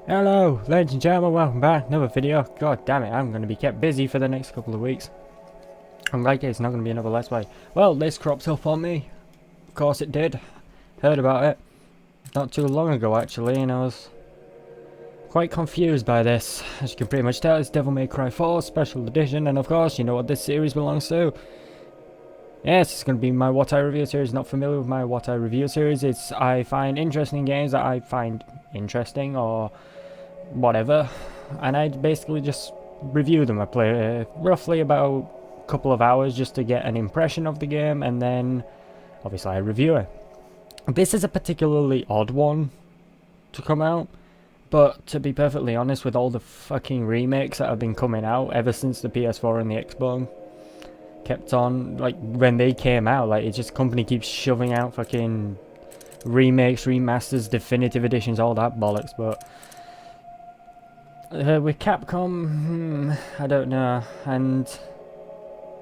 Hello, ladies and gentlemen, welcome back. Another video. God damn it, I'm going to be kept busy for the next couple of weeks. I'm like, it's not going to be another Let's Play. Well, this cropped up on me. Of course it did. Heard about it not too long ago, actually, and I was quite confused by this. As you can pretty much tell, it's Devil May Cry 4 Special Edition, and of course, you know what this series belongs to. Yes, it's going to be my What I Review series. Not familiar with my What I Review series. It's I find interesting games that I find interesting, or whatever, and I basically just review them. I play roughly about a couple of hours just to get an impression of the game, and then obviously I review it. This is a particularly odd one to come out, but to be perfectly honest, with all the fucking remakes that have been coming out ever since the PS4 and the Xbox kept on, like when they came out, like it just company keeps shoving out fucking remakes, remasters, definitive editions, all that bollocks. But with Capcom, I don't know. And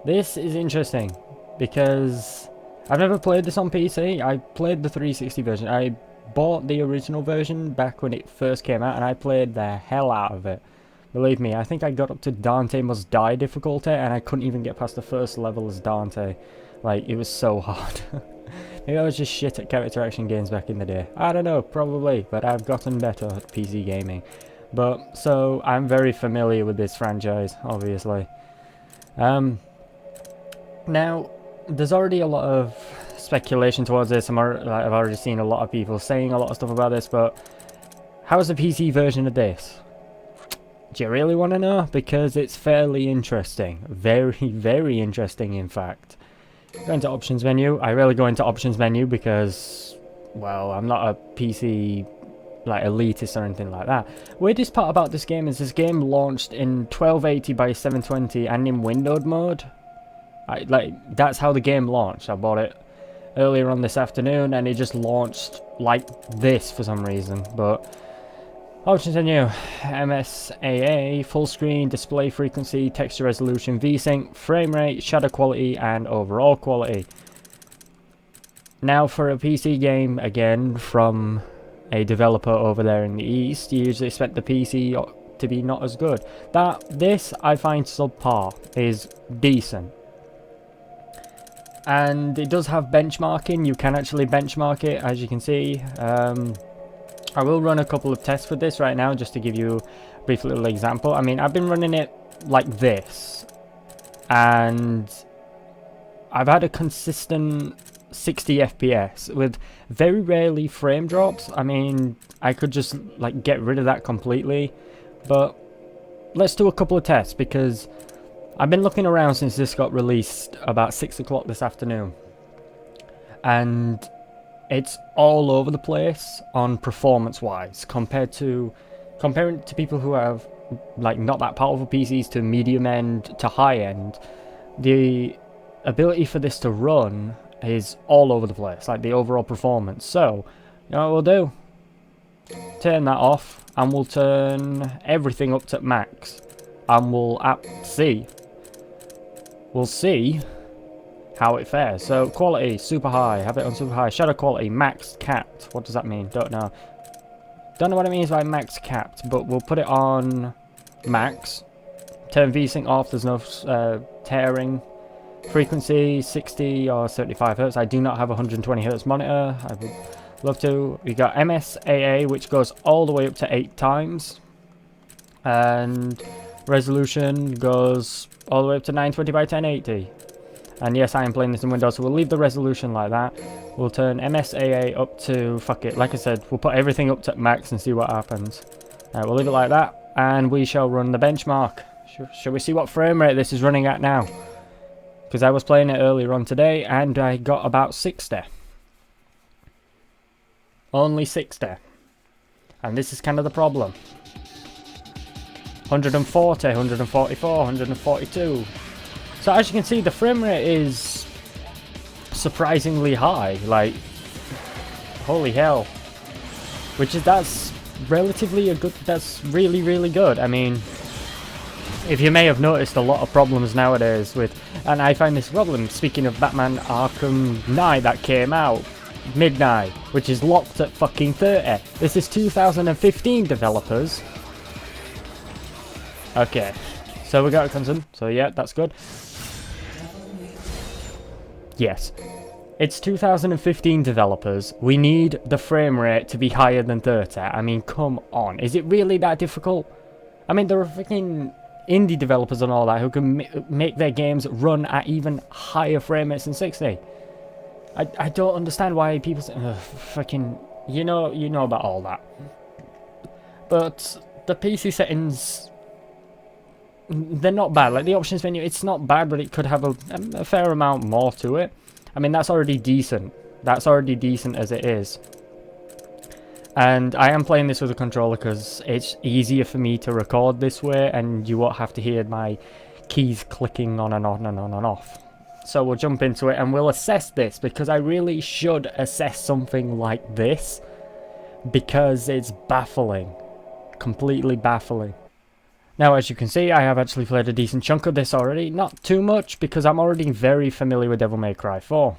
this is interesting because I've never played this on PC. I played the 360 version. I bought the original version back when it first came out, and I played the hell out of it. Believe me, I think I got up to Dante Must Die difficulty, and I couldn't even get past the first level as Dante. Like, it was so hard. Maybe I was just shit at character action games back in the day. I don't know, probably, but I've gotten better at PC gaming. But, so, I'm very familiar with this franchise, obviously. Now, there's already a lot of speculation towards this. I've already seen a lot of people saying a lot of stuff about this, but how's the PC version of this? Do you really want to know? Because it's fairly interesting. Very, very interesting, in fact. Go into options menu. I rarely go into options menu because, well, I'm not a PC like elitist or anything like that. Weirdest part about this game is this game launched in 1280 by 720 and in windowed mode. That's how the game launched. I bought it earlier on this afternoon and it just launched like this for some reason. But options menu, MSAA, full screen, display frequency, texture resolution, VSync, frame rate, shadow quality, and overall quality. Now for a PC game, again, from a developer over there in the East, you usually expect the PC to be not as good. This, I find subpar, is decent. And it does have benchmarking. You can actually benchmark it, as you can see. I will run a couple of tests with this right now, just to give you a brief little example. I mean, I've been running it like this, and I've had a consistent 60 FPS with very rarely frame drops. I mean, I could just like get rid of that completely, but let's do a couple of tests because I've been looking around since this got released about 6 o'clock this afternoon, and it's all over the place on performance wise comparing to people who have like not that powerful PCs to medium end to high end. The ability for this to run is all over the place, like the overall performance. So you know what we'll do? Turn that off and we'll turn everything up to max and we'll see how it fares. So quality super high, have it on super high. Shadow quality max capped. What does that mean? Don't know what it means by max capped, but we'll put it on max. Turn VSync off, there's no tearing. Frequency 60 or 75 Hz. I do not have a 120 Hz monitor. I would love to. We got MSAA, which goes all the way up to 8 times, and resolution goes all the way up to 920 by 1080. And yes, I am playing this in Windows, so we'll leave the resolution like that. We'll turn MSAA up to, fuck it, like I said, we'll put everything up to max and see what happens. Alright, we'll leave it like that, and we shall run the benchmark. Shall we see what frame rate this is running at now? Because I was playing it earlier on today, and I got about 60. Only 60. And this is kind of the problem. 140, 144, 142. So as you can see, the frame rate is surprisingly high, like holy hell. That's relatively a good, that's really, really good. I mean, if you may have noticed a lot of problems nowadays with, and I find this problem, speaking of Batman Arkham Knight that came out midnight, which is locked at fucking 30. This is 2015 developers. Okay, so we got a consent, so yeah, that's good. Yes, it's 2015 developers. We need the frame rate to be higher than 30. I mean, come on, is it really that difficult? I mean, there are freaking indie developers and all that who can make their games run at even higher frame rates than 60. I don't understand why people say, fucking, you know about all that. But the PC settings, they're not bad. Like the options menu, it's not bad, but it could have a fair amount more to it. I mean, that's already decent. That's already decent as it is. And I am playing this with a controller because it's easier for me to record this way, and you won't have to hear my keys clicking on and on and on and off. So we'll jump into it and we'll assess this, because I really should assess something like this, because it's baffling. Completely baffling. Now, as you can see, I have actually played a decent chunk of this already. Not too much, because I'm already very familiar with Devil May Cry 4.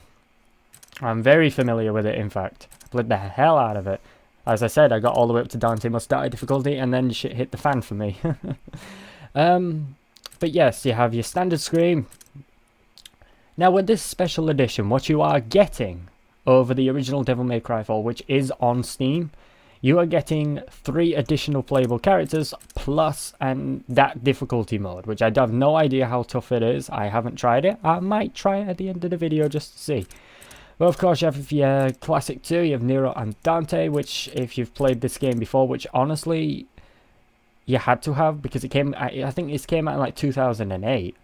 I'm very familiar with it, in fact. I played the hell out of it. As I said, I got all the way up to Dante Must Die difficulty, and then shit hit the fan for me. But yes, you have your standard screen. Now, with this special edition, what you are getting over the original Devil May Cry 4, which is on Steam, you are getting 3 additional playable characters plus that difficulty mode, which I have no idea how tough it is. I haven't tried it. I might try it at the end of the video just to see. But of course, you have your classic 2, you have Nero and Dante, which if you've played this game before, which honestly you had to have, because it came, I think it came out in like 2008.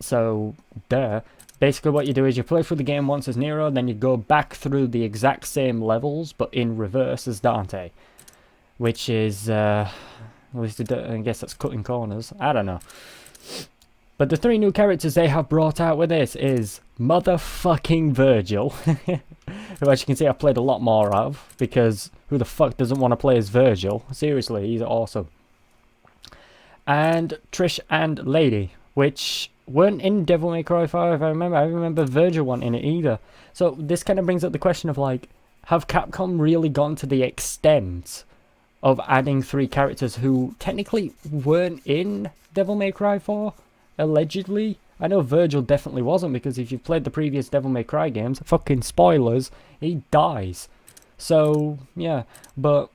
So, duh. Basically what you do is you play through the game once as Nero, then you go back through the exact same levels, but in reverse as Dante. Which is, at least I guess that's cutting corners. I don't know. But the 3 new characters they have brought out with this is motherfucking Virgil, who as you can see I've played a lot more of, because who the fuck doesn't want to play as Virgil? Seriously, he's awesome. And Trish and Lady, which weren't in Devil May Cry 5, I remember Virgil wasn't in it either. So this kind of brings up the question of like, have Capcom really gone to the extent of adding 3 characters who technically weren't in Devil May Cry 4? Allegedly. I know Virgil definitely wasn't, because if you've played the previous Devil May Cry games, fucking spoilers, he dies. So yeah, but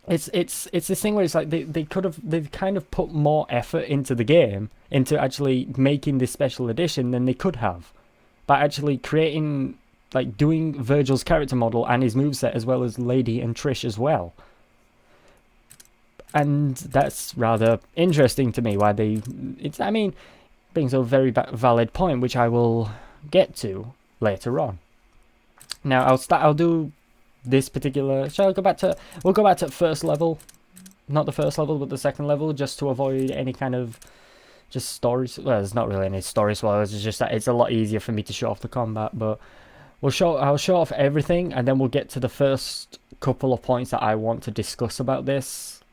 it's this thing where it's like they've kind of put more effort into the game, into actually making this special edition than they could have, by actually creating, like, doing Virgil's character model and his moveset as well as Lady and Trish as well. And that's rather interesting to me, why I mean, brings up a very valid point, which I will get to later on. Now, I'll do this particular, we'll go back to first level, not the first level, but the second level, just to avoid any kind of just stories. Well, there's not really any story spoilers, it's just that it's a lot easier for me to show off the combat, but I'll show off everything, and then we'll get to the first couple of points that I want to discuss about this,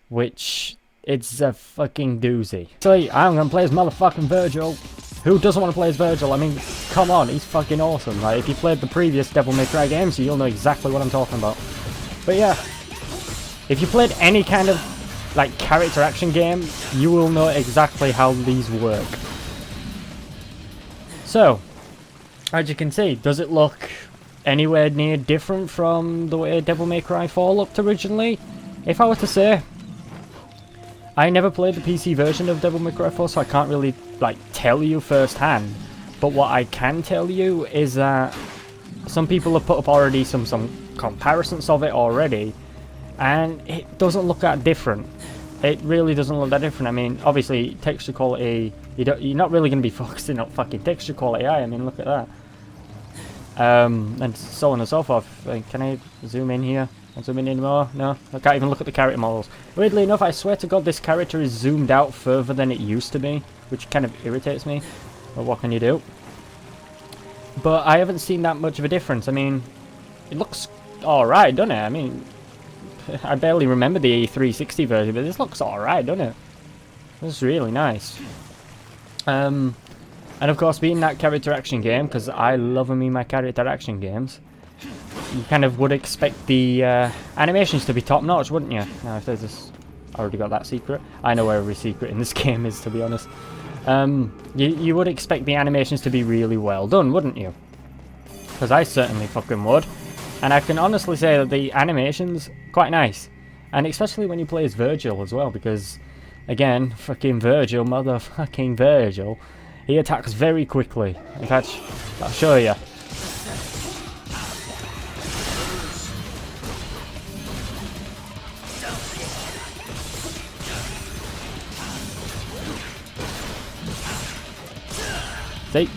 which it's a fucking doozy. So I'm gonna play as motherfucking Virgil. Who doesn't want to play as Virgil? I mean, come on, he's fucking awesome. Like, if you played the previous Devil May Cry games, you'll know exactly what I'm talking about. But yeah, if you played any kind of like character action game, you will know exactly how these work. So, as you can see, does it look anywhere near different from the way Devil May Cry 4 looked originally? If I were to say, I never played the PC version of Devil May Cry 4, so I can't really, like, tell you firsthand. But what I can tell you is that some people have put up already some comparisons of it already, and it doesn't look that different. It really doesn't look that different. I mean, obviously, texture quality, you're not really going to be focusing on fucking texture quality, I mean, look at that. And so on and so forth. Can I zoom in here? Zoom in anymore? No, I can't even look at the character models. Weirdly enough, I swear to God, this character is zoomed out further than it used to be, which kind of irritates me. But what can you do? But I haven't seen that much of a difference. I mean, it looks alright, doesn't it? I mean, I barely remember the 360 version, but this looks alright, doesn't it? It's really nice. And of course, being that character action game, because I love me my character action games, you kind of would expect the animations to be top notch, wouldn't you? Now, if there's this, I already got that secret. I know where every secret in this game is, to be honest. You would expect the animations to be really well done, wouldn't you? Because I certainly fucking would. And I can honestly say that the animations quite nice, and especially when you play as Virgil as well, because again, fucking Virgil, motherfucking Virgil. He attacks very quickly. In fact, I'll show you. See?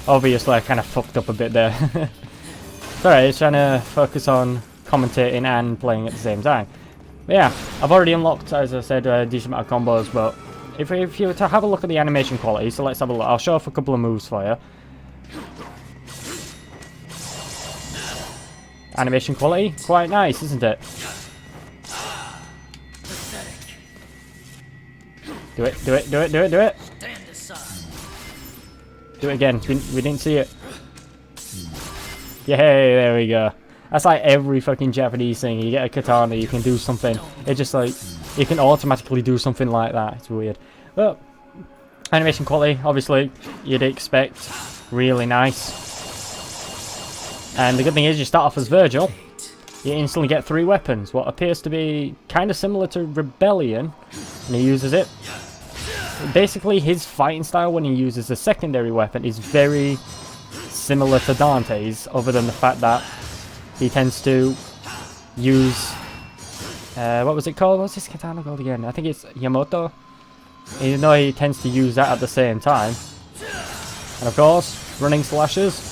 Obviously, I kind of fucked up a bit there. It's alright, it's trying to focus on commentating and playing at the same time. But yeah, I've already unlocked, as I said, a decent amount of combos, but if you were to have a look at the animation quality, so let's have a look. I'll show off a couple of moves for you. Animation quality, quite nice, isn't it? Do it, do it, do it, do it, do it. Do it again, we didn't see it. Yay, there we go. That's like every fucking Japanese thing. You get a katana, you can do something. It's just like, you can automatically do something like that. It's weird. But, animation quality, obviously, you'd expect really nice. And the good thing is, you start off as Virgil, you instantly get 3 weapons. What appears to be kind of similar to Rebellion, and he uses it. Basically, his fighting style when he uses a secondary weapon is very similar to Dante's, other than the fact that he tends to use, what was it called? What's this katana called again? I think it's Yamato. Even though he tends to use that at the same time. And of course, running slashes.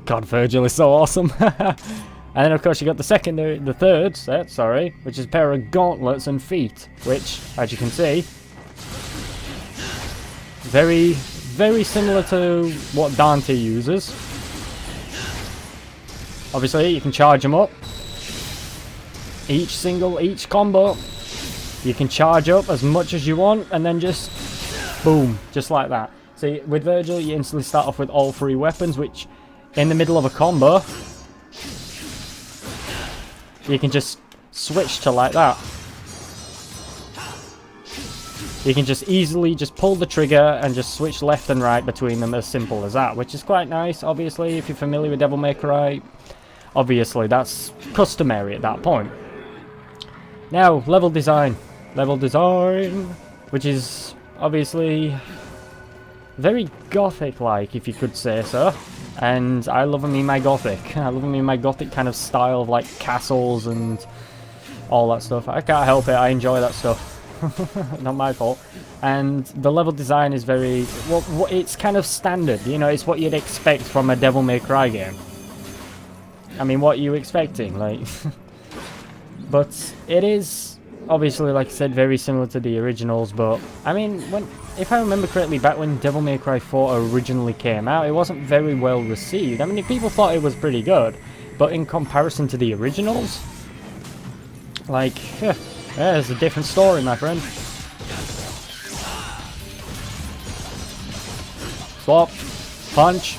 God, Virgil is so awesome. And then of course you got the third set, sorry, which is a pair of gauntlets and feet, which, as you can see, very, very similar to what Dante uses. Obviously, you can charge them up. Each combo, you can charge up as much as you want, and then just boom, just like that. See, with Virgil, you instantly start off with all 3 weapons, which in the middle of a combo, you can just switch to like that. You can just easily just pull the trigger and just switch left and right between them, as simple as that, which is quite nice. Obviously, if you're familiar with Devil May Cry, obviously that's customary at that point. Now, level design. Level design, which is obviously very gothic-like, if you could say so. And I love me my gothic. I love me my gothic kind of style of like castles and all that stuff. I can't help it, I enjoy that stuff. Not my fault. And the level design is very, well, it's kind of standard, you know, it's what you'd expect from a Devil May Cry game. I mean, what are you expecting, like? But it is obviously, like I said, very similar to the originals, but I mean, if I remember correctly, back when Devil May Cry 4 originally came out, it wasn't very well received. I mean, people thought it was pretty good, but in comparison to the originals, like, yeah, it's a different story, my friend. Swap, punch.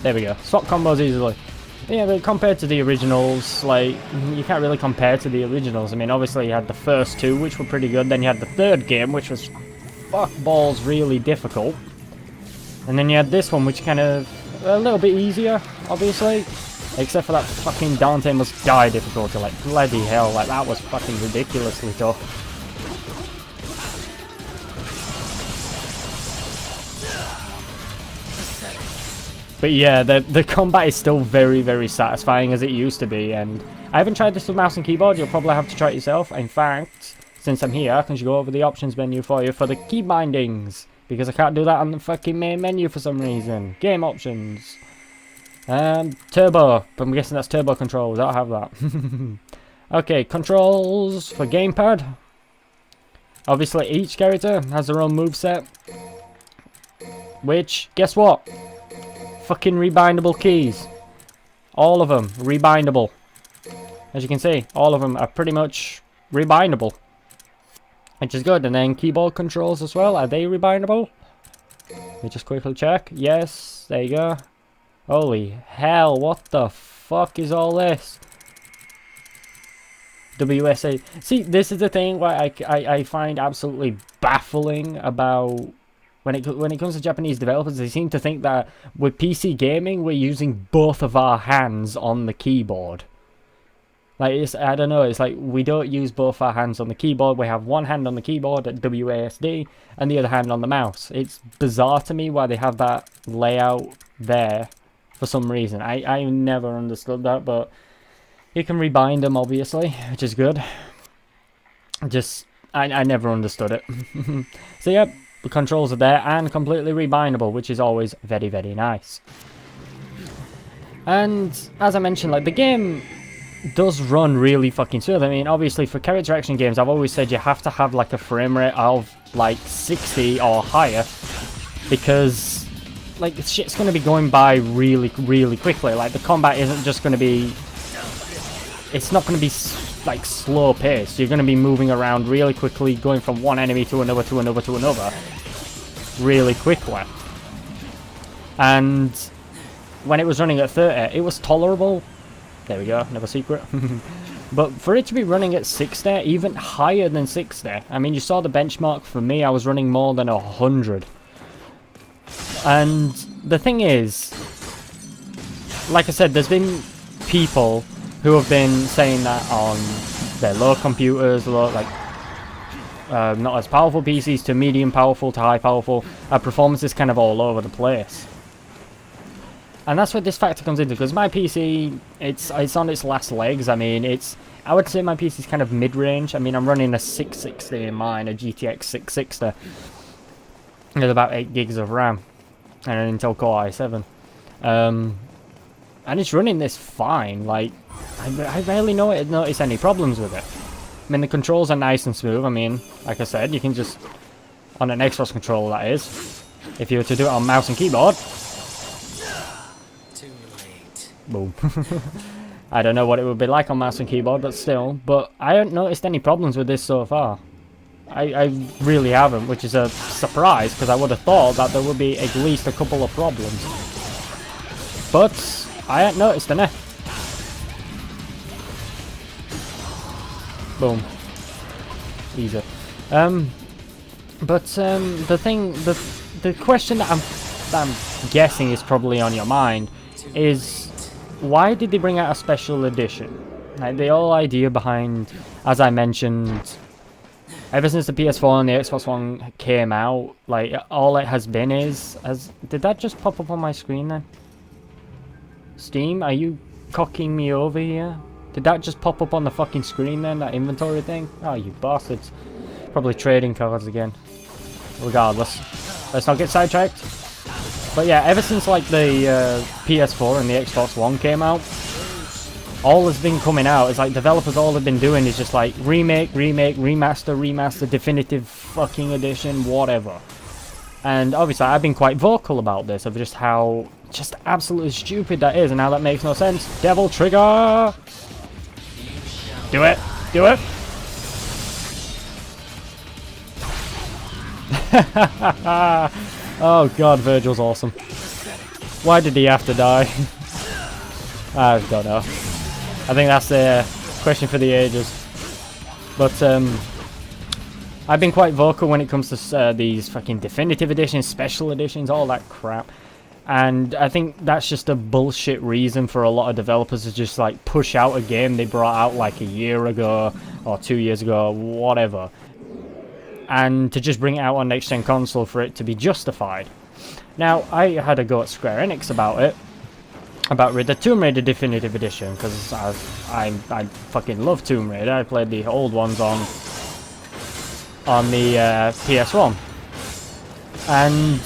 There we go. Swap combos easily. Yeah, but compared to the originals, like, you can't really compare to the originals. I mean, obviously you had the first 2, which were pretty good. Then you had the 3rd game, which was fuck balls really difficult. And then you had this one, which kind of a little bit easier, obviously. Except for that fucking Dante Must Die difficulty. Like, bloody hell, like, that was fucking ridiculously tough. But yeah, the combat is still very, very satisfying as it used to be, and I haven't tried this with mouse and keyboard. You'll probably have to try it yourself. In fact, since I'm here, I can just go over the options menu for you for the key bindings, because I can't do that on the fucking main menu for some reason. Game options. Turbo. I'm guessing that's turbo controls. I'll have that. Okay, controls for gamepad. Obviously, each character has their own moveset, which, guess what? Fucking rebindable keys. All of them rebindable. As you can see, all of them are pretty much rebindable. which is good. And then keyboard controls as well, are they rebindable? Let me just quickly check. Yes, there you go. Holy hell, what the fuck is all this? WSA. See, this is the thing why I find absolutely baffling about when it comes to Japanese developers. They seem to think that with PC gaming, we're using both of our hands on the keyboard. Like, I don't know, it's like we don't use both our hands on the keyboard. We have one hand on the keyboard at WASD and the other hand on the mouse. It's bizarre to me why they have that layout there for some reason. I never understood that, but you can rebind them obviously, which is good. I never understood it. So yeah, the controls are there and completely rebindable, which is always very, very nice. And as I mentioned, like, the game does run really fucking smooth. I mean, obviously for character action games, I've always said you have to have like a frame rate of like 60 or higher, because like shit's going to be going by really, really quickly. Like, the combat isn't just going to be, it's not going to be like slow paced. You're going to be moving around really quickly, going from one enemy to another to another to another really quickly. And when it was running at 30, it was tolerable. There we go, another secret. But for it to be running at 60, even higher than 60, I mean, you saw the benchmark for me, I was running more than 100. And the thing is, like I said, there's been people who have been saying that on their low computers, low, like, not as powerful PCs to medium powerful to high powerful, performance is kind of all over the place. And that's where this factor comes into, because my PC, it's on its last legs. I mean, I would say my PC is kind of mid-range. I mean, I'm running a 660 in mine, a GTX 660, with about 8 gigs of RAM, and an Intel Core i7. And it's running this fine. Like, I barely notice any problems with it. I mean, the controls are nice and smooth. I mean, like I said, you can just, on an Xbox controller that is, if you were to do it on mouse and keyboard, boom. I don't know what it would be like on mouse and keyboard, but still. But I haven't noticed any problems with this so far. I really haven't, which is a surprise, because I would have thought that there would be at least a couple of problems. But I haven't noticed any. Boom. Easy. The question that I'm guessing is probably on your mind is, why did they bring out a special edition? Like, the whole idea behind, as I mentioned, ever since the PS4 and the Xbox One came out, like, all it has been is, did that just pop up on my screen then? Steam, are you cocking me over here? Did that just pop up on the fucking screen then, that inventory thing? Oh, you bastards. Probably trading cards again. Regardless. Let's not get sidetracked. But yeah, ever since like the PS4 and the Xbox One came out, all that's been coming out is like developers, all they've been doing is just like remake, remaster, definitive fucking edition, whatever. And obviously I've been quite vocal about this, of just how just absolutely stupid that is and how that makes no sense. Devil Trigger! Do it! Do it! Oh god, Virgil's awesome. Why did he have to die? I don't know. I think that's a question for the ages. But I've been quite vocal when it comes to these fucking definitive editions, special editions, all that crap. And I think that's just a bullshit reason for a lot of developers to just like push out a game they brought out like a year ago or 2 years ago, whatever, and to just bring it out on next gen console for it to be justified. Now, I had a go at Square Enix about it, about the Tomb Raider Definitive Edition, because I fucking love Tomb Raider. I played the old ones on the PS1, and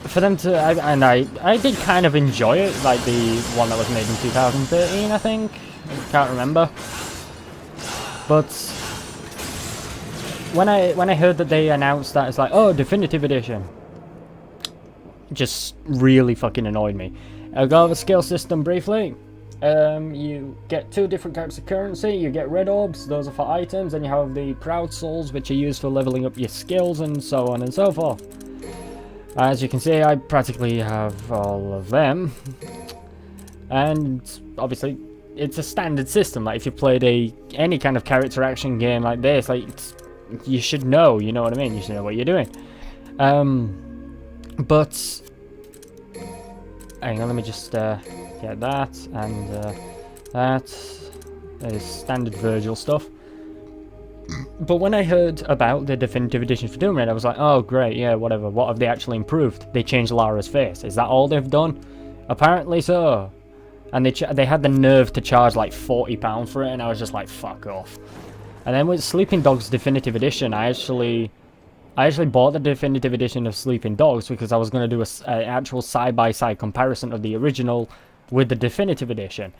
for them to, I did kind of enjoy it, like the one that was made in 2013, I think. I can't remember. But when I heard that they announced that, it's like, oh, definitive edition, it just really fucking annoyed me. I'll go over skill system briefly. You get 2 different types of currency. You get red orbs, those are for items, and you have the proud souls, which are used for leveling up your skills and so on and so forth. As you can see, I practically have all of them. And obviously, it's a standard system. Like, if you played any kind of character action game like this, like, you should know, you know what I mean? You should know what you're doing. But hang on, let me just get that, and that is standard Virgil stuff. But when I heard about the definitive edition for Doom Raid, I was like, oh great, yeah, whatever. What have they actually improved? They changed Lara's face. Is that all they've done? Apparently so. And they had the nerve to charge like £40 for it, and I was just like, fuck off. And then with Sleeping Dogs Definitive Edition, I actually bought the Definitive Edition of Sleeping Dogs because I was going to do an actual side-by-side comparison of the original with the Definitive Edition.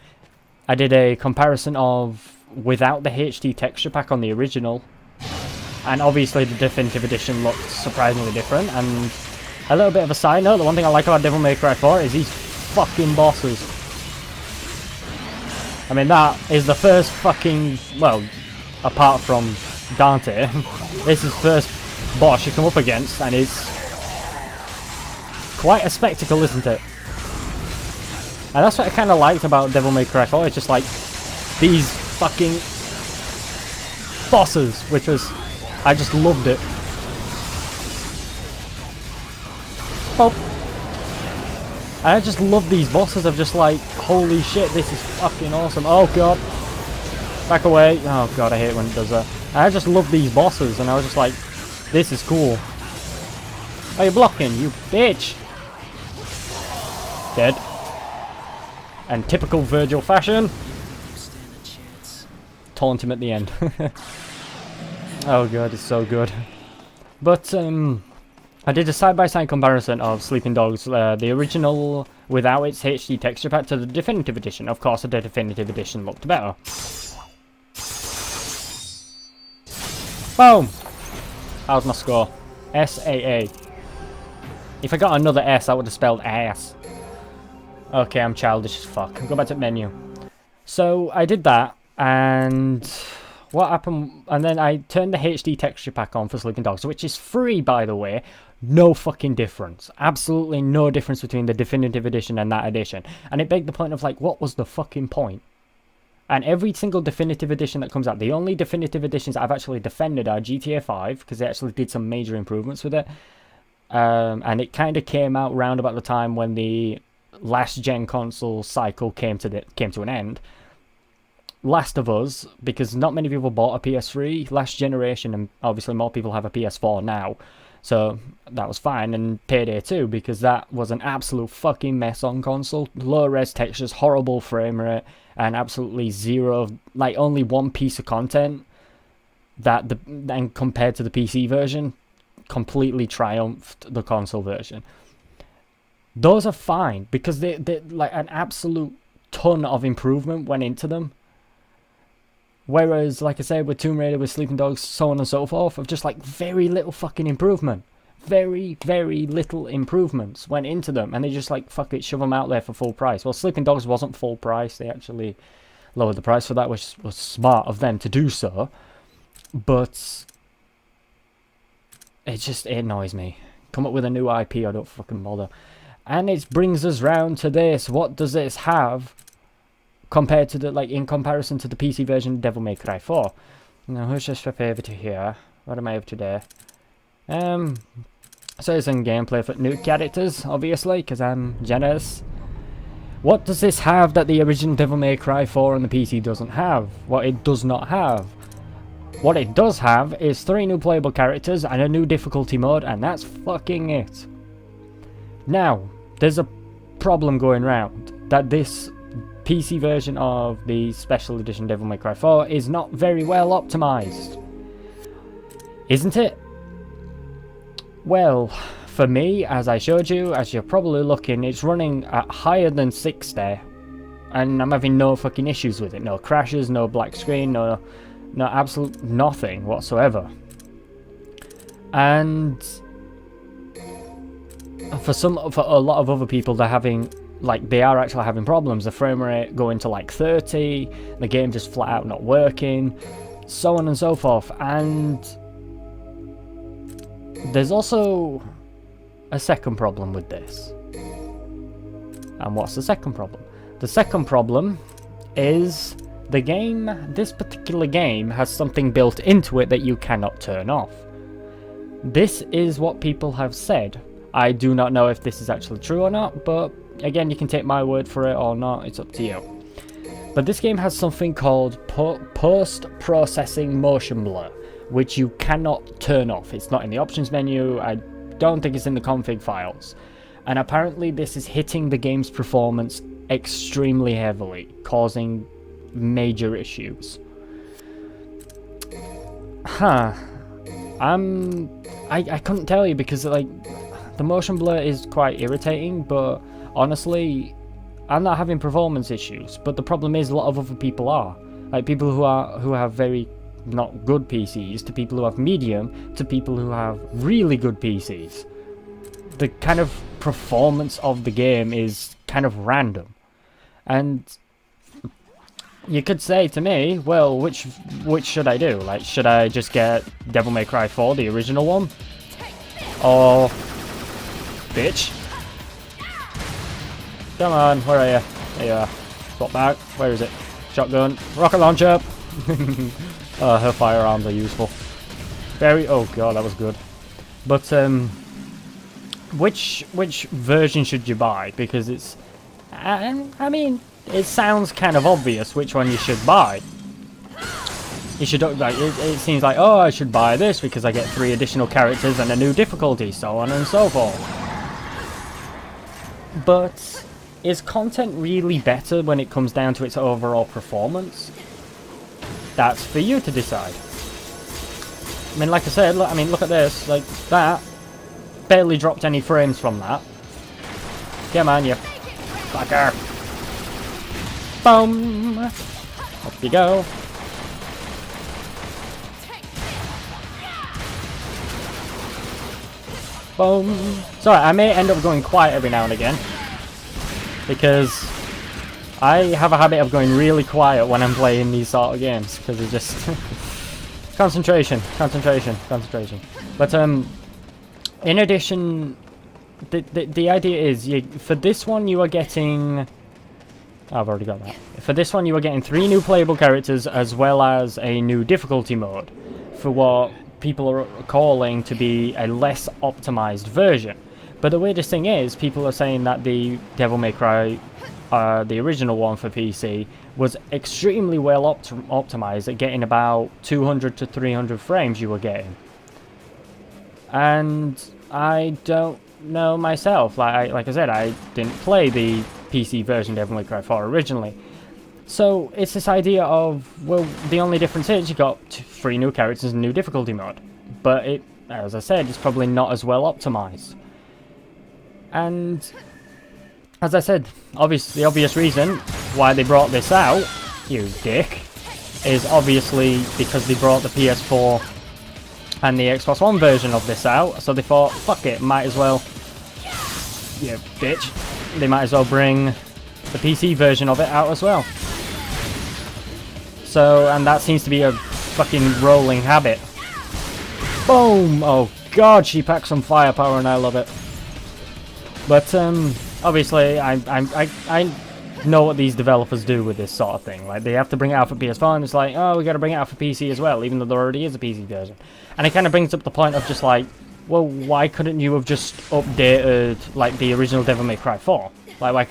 I did a comparison of without the HD texture pack on the original, and obviously the Definitive Edition looked surprisingly different. And a little bit of a side note, the one thing I like about Devil May Cry 4 is these fucking bosses. I mean, that is the first fucking, well, apart from Dante, this is the first boss you come up against, and it's quite a spectacle, isn't it? And that's what I kind of liked about Devil May Cry 4, it's just like these fucking bosses, which was, I just loved it. Oh. I just love these bosses. I'm just like, holy shit, this is fucking awesome. Oh god. Back away. Oh god, I hate when it does that. I just love these bosses, and I was just like, this is cool. Oh, you're blocking, you bitch. Dead. And typical Virgil fashion, taunt him at the end. Oh god, it's so good. But I did a side-by-side comparison of Sleeping Dogs, the original without its HD texture pack, to the Definitive Edition. Of course, the Definitive Edition looked better. Boom! How's my score? SAA. If I got another S, that would have spelled ass. Okay, I'm childish as fuck. Go back to the menu. So, I did that, and what happened, and then I turned the HD texture pack on for Sleeping Dogs, which is free, by the way. No fucking difference. Absolutely no difference between the Definitive Edition and that edition. And it begged the point of, like, what was the fucking point? And every single Definitive Edition that comes out, the only Definitive Editions I've actually defended are GTA 5, because they actually did some major improvements with it. And it kind of came out round about the time when the last gen console cycle came to an end. Last of Us, because not many people bought a PS3 last generation, and obviously more people have a PS4 now, so that was fine. And Payday 2, because that was an absolute fucking mess on console. Low res textures, horrible frame rate, and absolutely zero, like only one piece of content that then compared to the PC version completely triumphed the console version. Those are fine because they like an absolute ton of improvement went into them. Whereas, like I said, with Tomb Raider, with Sleeping Dogs, so on and so forth, of just like very little fucking improvement. Very, very little improvements went into them, and they just like, fuck it, shove them out there for full price. Well, Sleeping Dogs wasn't full price, they actually lowered the price for that, which was smart of them to do so. But it annoys me. Come up with a new IP, I don't fucking bother. And it brings us round to this. What does this have compared to the, like, in comparison to the PC version of Devil May Cry 4? Now, who's just flip over to here? What am I up to there? So it's in gameplay for new characters, obviously, because I'm generous. What does this have that the original Devil May Cry 4 on the PC doesn't have? What it does not have. What it does have is 3 new playable characters and a new difficulty mode, and that's fucking it. Now, there's a problem going round that this PC version of the Special Edition Devil May Cry 4 is not very well optimized. Isn't it? Well, for me, as I showed you, as you're probably looking, it's running at higher than 60, and I'm having no fucking issues with it. No crashes, no black screen, no absolute nothing whatsoever. And for a lot of other people, they're having like they are actually having problems. The frame rate going to like 30, the game just flat out not working, so on and so forth. And there's also a second problem with this. And what's the second problem? The second problem is the game, this particular game, has something built into it that you cannot turn off. This is what people have said. I do not know if this is actually true or not, but again, you can take my word for it or not, it's up to you. But this game has something called post-processing motion blur, which you cannot turn off. It's not in the options menu, I don't think it's in the config files. And apparently this is hitting the game's performance extremely heavily, causing major issues. I couldn't tell you because like the motion blur is quite irritating, but honestly I'm not having performance issues, but the problem is a lot of other people are. Like people who have very not good PCs, to people who have medium, to people who have really good PCs. The kind of performance of the game is kind of random. And you could say to me, well, which should I do? Like, should I just get Devil May Cry 4, the original one? Or... bitch. Come on, where are you? There you are. Swap back. Where is it? Shotgun. Rocket launcher! Her firearms are useful. Very... oh god, that was good. But, which version should you buy? Because it's... I mean... it sounds kind of obvious which one you should buy. You should, like, it seems like, oh, I should buy this because I get 3 additional characters and a new difficulty, so on and so forth. But is content really better when it comes down to its overall performance? That's for you to decide. I mean, like I said, look, look at this, like, that barely dropped any frames from that. Come on, you fucker. Boom! Up you go. Boom! Sorry, I may end up going quiet every now and again, because I have a habit of going really quiet when I'm playing these sort of games, because it just... concentration. But, in addition, the idea is, for this one you are getting... I've already got that. For this one you are getting 3 new playable characters as well as a new difficulty mode for what people are calling to be a less optimized version. But the weirdest thing is, people are saying that the Devil May Cry, the original one for PC, was extremely well optimized at getting about 200 to 300 frames you were getting. And I don't know myself. Like I said, I didn't play the PC version of Devil May Cry 4 originally. So it's this idea of, well, the only difference is you got 3 new characters and a new difficulty mode. But it, as I said, it's probably not as well optimized. And as I said, the obvious reason why they brought this out, you dick, is obviously because they brought the PS4 and the Xbox One version of this out. So they thought, fuck it, might as well, you bitch. They might as well bring the PC version of it out as well. So, and that seems to be a fucking rolling habit. Boom! Oh god, she packs some firepower and I love it. But, obviously, I know what these developers do with this sort of thing. Like, they have to bring it out for PS4 and it's like, oh, we gotta bring it out for PC as well, even though there already is a PC version. And it kind of brings up the point of just like, well, why couldn't you have just updated, like, the original Devil May Cry 4? Like, why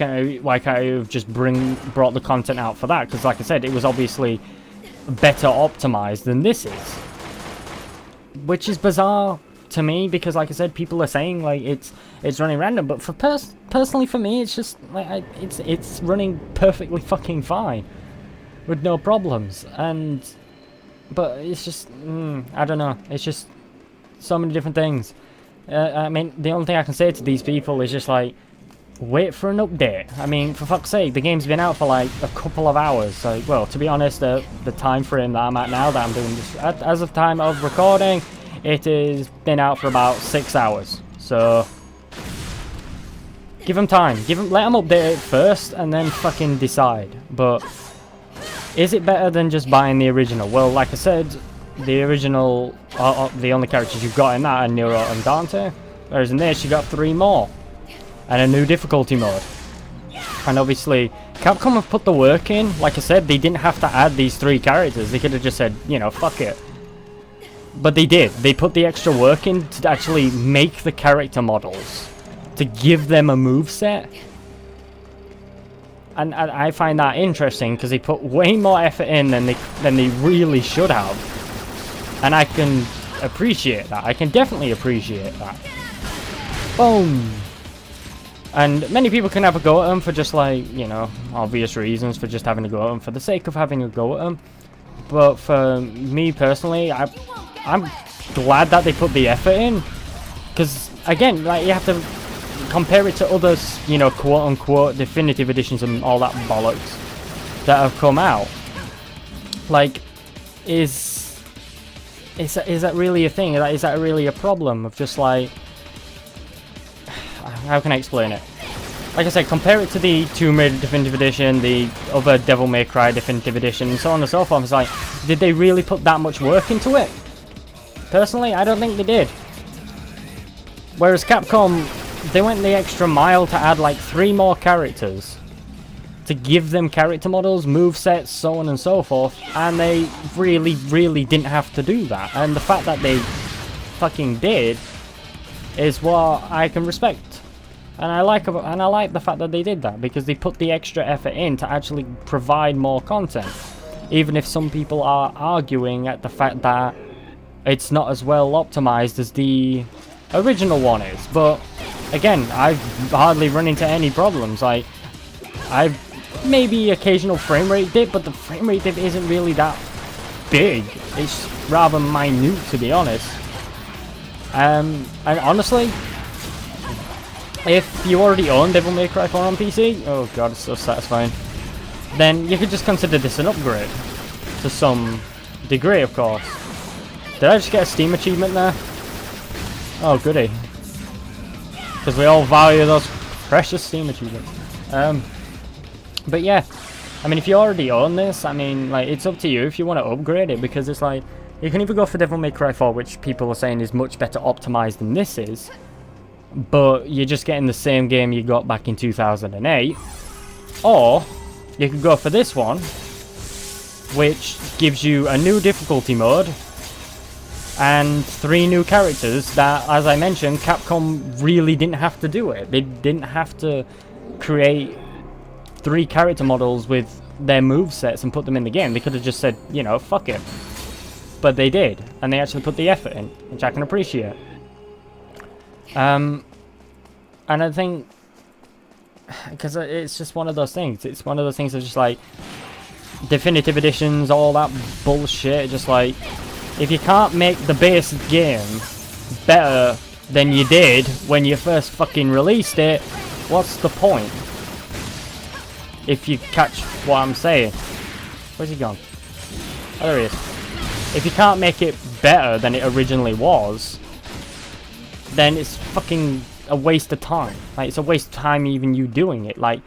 can't you have just brought the content out for that? Because, like I said, it was obviously better optimized than this is. Which is bizarre to me, because, like I said, people are saying, like, it's running random. But for personally, for me, it's just, like, it's running perfectly fucking fine. With no problems. But it's just, I don't know. It's just so many different things. I mean, the only thing I can say to these people is just like, wait for an update. I mean, for fuck's sake, the game's been out for like a couple of hours. Like, well, to be honest, the time frame that I'm at now, that I'm doing this, as of time of recording, it has been out for about 6 hours. So, Give them time. Let them update it first, and then fucking decide. But is it better than just buying the original? Well, like I said, the original, the only characters you've got in that are Nero and Dante. Whereas in this, you got 3 more. And a new difficulty mode. And obviously, Capcom have put the work in. Like I said, they didn't have to add these 3 characters. They could have just said, you know, fuck it. But they did. They put the extra work in to actually make the character models. To give them a moveset. And I find that interesting because they put way more effort in than they really should have. And I can appreciate that. I can definitely appreciate that. Boom! And many people can have a go at them for just like, you know, obvious reasons for just having a go at them for the sake of having a go at them. But for me personally, I'm glad that they put the effort in. Because, again, like, you have to compare it to other, you know, quote-unquote definitive editions and all that bollocks that have come out. Like, is that really a thing? Is that really a problem of just like... How can I explain it? Like I said, compare it to the Tomb Raider Definitive Edition, the other Devil May Cry Definitive Edition, and so on and so forth. It's like, did they really put that much work into it? Personally, I don't think they did. Whereas Capcom, they went the extra mile to add like 3 more characters. To give them character models, movesets, so on and so forth. And they really, really didn't have to do that. And the fact that they fucking did is what I can respect. And I like the fact that they did that, because they put the extra effort in to actually provide more content. Even if some people are arguing at the fact that it's not as well optimized as the original one is. But again, I've hardly run into any problems. Like, I've maybe occasional frame rate dip, but the frame rate dip isn't really that big. It's rather minute, to be honest. And honestly, if you already own Devil May Cry 4 on PC, oh god, it's so satisfying, then you could just consider this an upgrade. To some degree, of course. Did I just get a Steam achievement there? Oh, goody. Because we all value those precious Steam achievements. But yeah, I mean, if you already own this, I mean, like, it's up to you if you want to upgrade it, because it's like, you can either go for Devil May Cry 4, which people are saying is much better optimized than this is, but you're just getting the same game you got back in 2008, or you could go for this one, which gives you a new difficulty mode and 3 new characters that, as I mentioned, Capcom really didn't have to do it. They didn't have to create 3 character models with their movesets and put them in the game. They could have just said, you know, fuck it. But they did, and they actually put the effort in, which I can appreciate. And I think, because it's just one of those things. It's one of those things of just like, definitive editions, all that bullshit. Just like, if you can't make the base game better than you did when you first fucking released it, what's the point? If you catch what I'm saying. Where's he gone? Oh, there he is. If you can't make it better than it originally was, then it's fucking a waste of time. Like, it's a waste of time even you doing it. Like,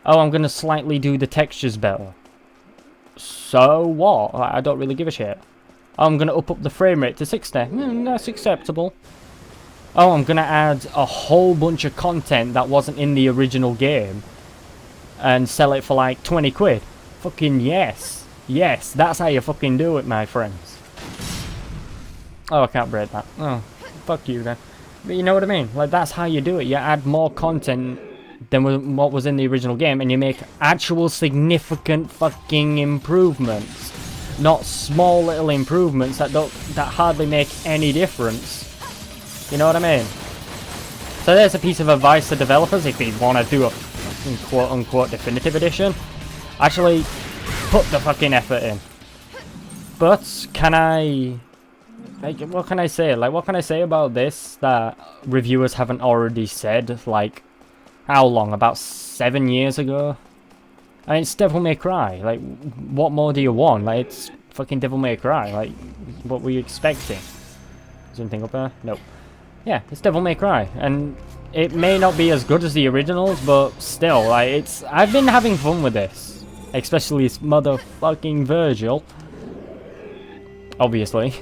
oh, I'm gonna slightly do the textures better. So what? Like, I don't really give a shit. Oh, I'm gonna up the frame rate to 60. That's acceptable. Oh, I'm gonna add a whole bunch of content that wasn't in the original game and sell it for like 20 quid. Fucking yes. Yes, that's how you fucking do it, my friends. Oh, I can't break that. Oh, fuck you then. But you know what I mean? Like, that's how you do it. You add more content than what was in the original game, and you make actual significant fucking improvements. Not small little improvements that hardly make any difference. You know what I mean? So there's a piece of advice to developers if they want to do a fucking quote-unquote definitive edition. Actually, put the fucking effort in. But can I... like, what can I say? Like, what can I say about this that reviewers haven't already said? Like, how long? About 7 years ago? I mean, it's Devil May Cry. Like, what more do you want? Like, it's fucking Devil May Cry. Like, what were you expecting? Is there anything up there? Nope. Yeah, it's Devil May Cry. And it may not be as good as the originals, but still, like, I've been having fun with this. Especially this motherfucking Virgil. Obviously.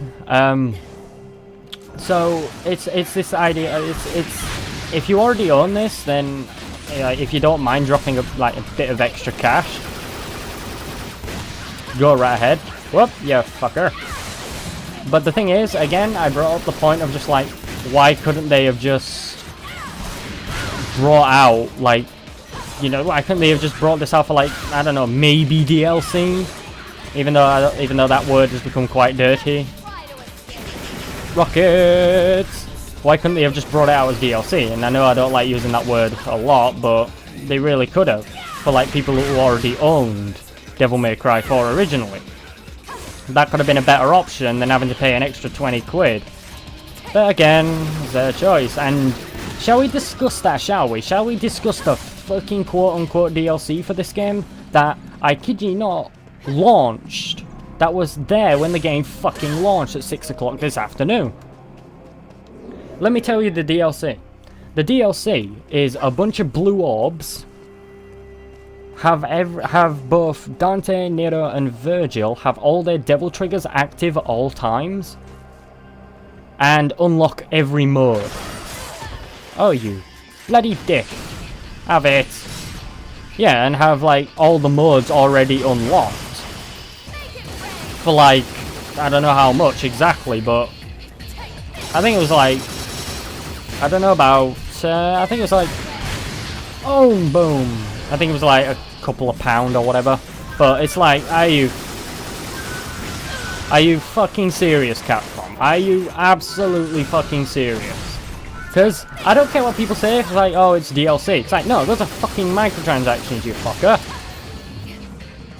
So, it's this idea, it's if you already own this, then, if you don't mind dropping a bit of extra cash, go right ahead. Whoop, yeah, fucker. But the thing is, again, I brought up the point of just like, why couldn't they have just brought out, like, you know, why couldn't they have just brought this out for, like, I don't know, maybe DLC? Even though that word has become quite dirty. Rockets! Why couldn't they have just brought it out as DLC? And I know I don't like using that word a lot, but they really could have. For, like, people who already owned Devil May Cry 4 originally. That could have been a better option than having to pay an extra 20 quid. But again, it's their choice. And shall we discuss that, shall we? Shall we discuss the fucking quote-unquote DLC for this game that, I kid you not, launched? That was there when the game fucking launched at 6 o'clock this afternoon. Let me tell you the DLC. The DLC is a bunch of blue orbs. Have both Dante, Nero, and Virgil have all their devil triggers active at all times. And unlock every mode. Oh, you bloody dick. Have it. Yeah, and have, like, all the modes already unlocked. For, like, I don't know how much exactly, but I think it was, like, I don't know about, I think it was, like, oh, boom. I think it was, like, a couple of pound or whatever. But it's like, are you fucking serious, Capcom? Are you absolutely fucking serious? Because I don't care what people say. It's like, oh, it's DLC. It's like, no, those are fucking microtransactions, you fucker.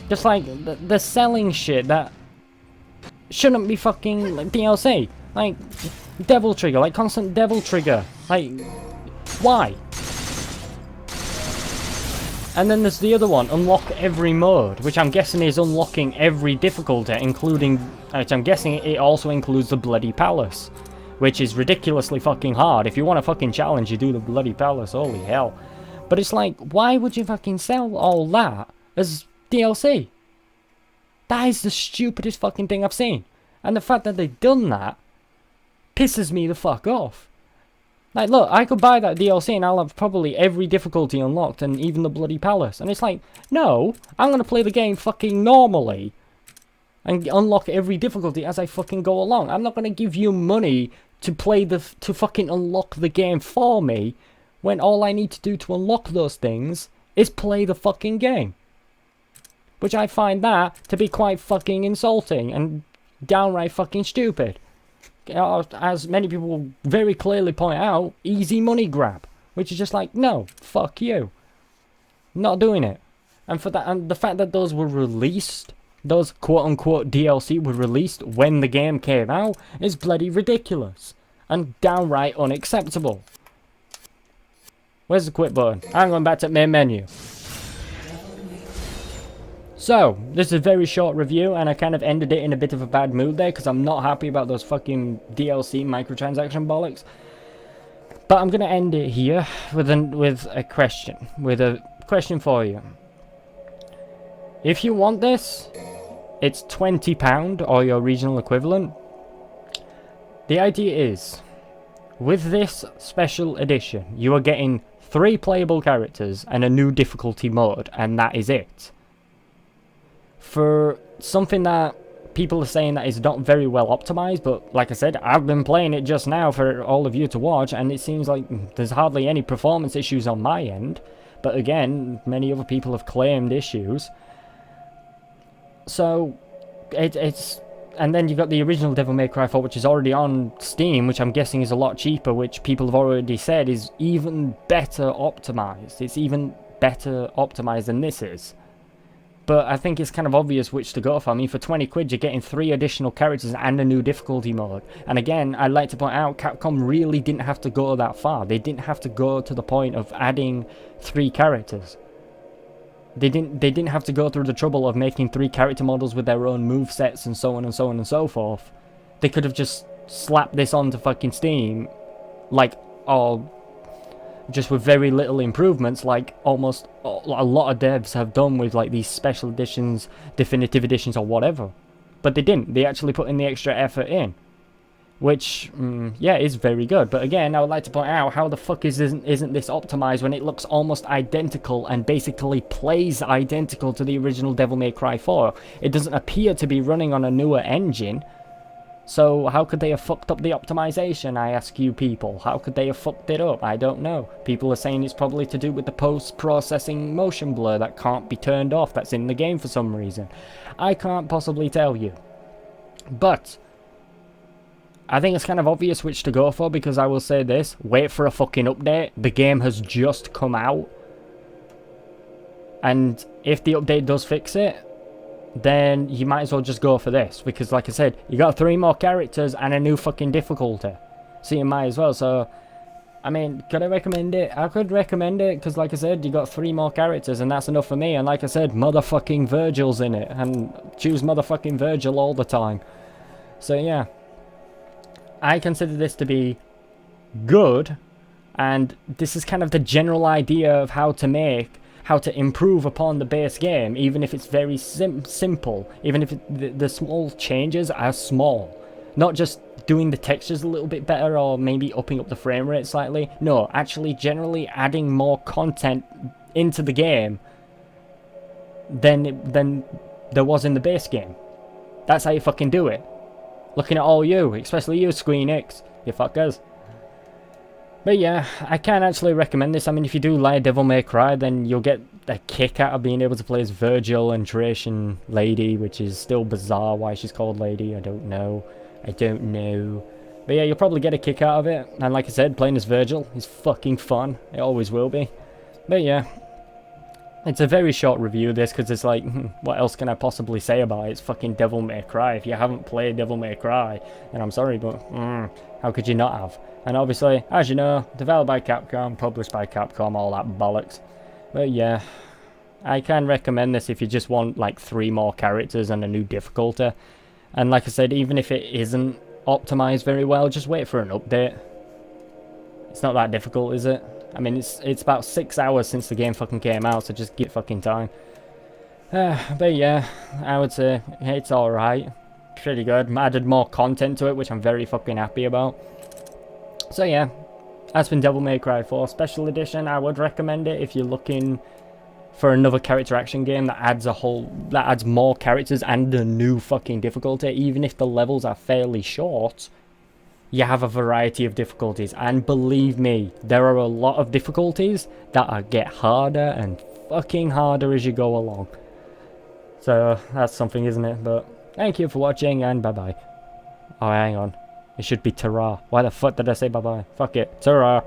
Just like, they're selling shit that shouldn't be fucking like, DLC. Like, devil trigger, like constant devil trigger. Like, why? And then there's the other one, unlock every mode, which I'm guessing is unlocking every difficulty, including, which I'm guessing it also includes the Bloody Palace, which is ridiculously fucking hard. If you want a fucking challenge, you do the Bloody Palace, holy hell. But it's like, why would you fucking sell all that as DLC? That is the stupidest fucking thing I've seen. And the fact that they've done that pisses me the fuck off. Like, look, I could buy that DLC and I'll have probably every difficulty unlocked and even the Bloody Palace. And it's like, no, I'm going to play the game fucking normally and unlock every difficulty as I fucking go along. I'm not going to give you money to to fucking unlock the game for me when all I need to do to unlock those things is play the fucking game. Which I find that to be quite fucking insulting and downright fucking stupid. As many people will very clearly point out, easy money grab. Which is just like, no, fuck you. Not doing it. And for that, and the fact that those were released, those quote-unquote DLC were released when the game came out, is bloody ridiculous. And downright unacceptable. Where's the quit button? I'm going back to main menu. So, this is a very short review, and I kind of ended it in a bit of a bad mood there, because I'm not happy about those fucking DLC microtransaction bollocks. But I'm going to end it here with a question for you. If you want this, it's £20 or your regional equivalent. The idea is, with this special edition, you are getting 3 playable characters and a new difficulty mode, and that is it. For something that people are saying that is not very well optimized, but like I said, I've been playing it just now for all of you to watch, and it seems like there's hardly any performance issues on my end. But again, many other people have claimed issues. So, it's... And then you've got the original Devil May Cry 4, which is already on Steam, which I'm guessing is a lot cheaper, which people have already said is even better optimized. It's even better optimized than this is. But I think it's kind of obvious which to go for. I mean, for 20 quid, you're getting 3 additional characters and a new difficulty mode. And again, I'd like to point out, Capcom really didn't have to go that far. They didn't have to go to the point of adding 3 characters. They didn't have to go through the trouble of making 3 character models with their own movesets and so on and so on and so forth. They could have just slapped this onto fucking Steam, like, all just with very little improvements, like almost a lot of devs have done with like these special editions, definitive editions, or whatever. But they didn't. They actually put in the extra effort in, which yeah, is very good. But again, I would like to point out, how the fuck isn't this optimized when it looks almost identical and basically plays identical to the original Devil May Cry 4? It doesn't appear to be running on a newer engine. So how could they have fucked up the optimization, I ask you people? How could they have fucked it up? I don't know. People are saying it's probably to do with the post-processing motion blur that can't be turned off, that's in the game for some reason. I can't possibly tell you. But I think it's kind of obvious which to go for, because I will say this: wait for a fucking update. The game has just come out. And if the update does fix it, then you might as well just go for this, because like I said, you got 3 more characters and a new fucking difficulty, so you might as well. So I mean, could I recommend it? I could recommend it, because like I said, you got 3 more characters and that's enough for me. And like I said, motherfucking Virgil's in it, and choose motherfucking Virgil all the time. So yeah, I consider this to be good, and this is kind of the general idea of how to improve upon the base game, even if it's very simple, even if the small changes are small. Not just doing the textures a little bit better, or maybe upping up the frame rate slightly. No, actually generally adding more content into the game than there was in the base game. That's how you fucking do it. Looking at all you, especially you Squeenix, you fuckers. But yeah, I can actually recommend this. I mean, if you do like Devil May Cry, then you'll get a kick out of being able to play as Virgil and Trish and Lady, which is still bizarre why she's called Lady. I don't know. But yeah, you'll probably get a kick out of it. And like I said, playing as Virgil is fucking fun. It always will be. But yeah, it's a very short review of this, because it's like, what else can I possibly say about it? It's fucking Devil May Cry. If you haven't played Devil May Cry, then I'm sorry, but how could you not have? And obviously, as you know, developed by Capcom, published by Capcom, all that bollocks. But yeah, I can recommend this if you just want like 3 more characters and a new difficulty. And like I said, even if it isn't optimized very well, just wait for an update. It's not that difficult, is it? I mean, it's about 6 hours since the game fucking came out, so just give fucking time. But yeah, I would say it's alright. Pretty good. Added more content to it, which I'm very fucking happy about. So yeah, that's been Devil May Cry 4 Special Edition. I would recommend it if you're looking for another character action game that adds more characters and a new fucking difficulty. Even if the levels are fairly short, you have a variety of difficulties, and believe me, there are a lot of difficulties that get harder and fucking harder as you go along. So that's something, isn't it? But thank you for watching, and bye bye. Oh, hang on, it should be ta-ra. Why the fuck did I say bye bye? Fuck it, ta-ra.